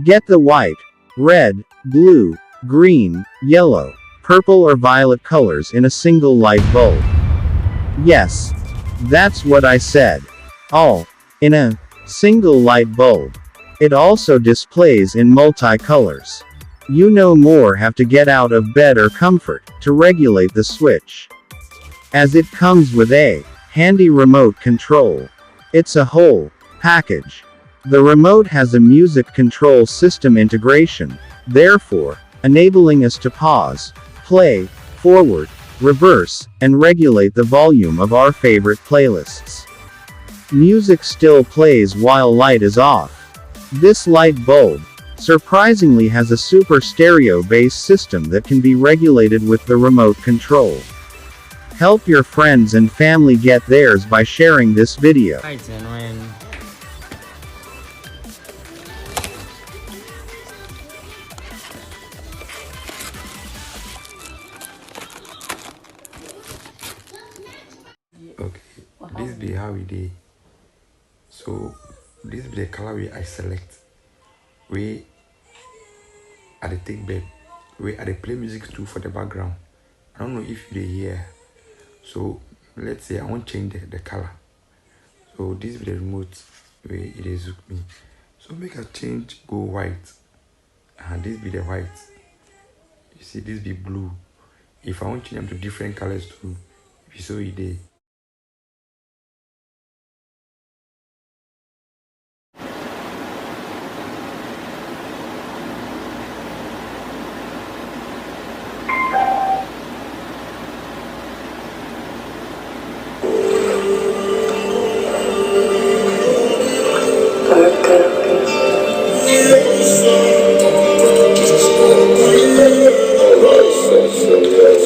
Get the white, red, blue, green, yellow, purple or violet colors in a single light bulb. Yes, that's what I said. All in a single light bulb. It also displays in multicolors. You no more have to get out of bed or comfort to regulate the switch, as it comes with a handy remote control. It's a whole package. The remote has a music control system integration, therefore enabling us to pause, play, forward, reverse, and regulate the volume of our favorite playlists. Music still plays while light is off. This light bulb, surprisingly, has a super stereo-based system that can be regulated with the remote control. Help your friends and family get theirs by sharing this video. Okay, this be how we did. So this be the color way I select. We at the take bed. We at the play music too for the background. I don't know if they hear. So let's say I want to change the color. So this be the remote way it is with me. So make a change, go white. And this be the white. You see this be blue. If I want to change them to different colors too, if you saw it there. Alright, so yes.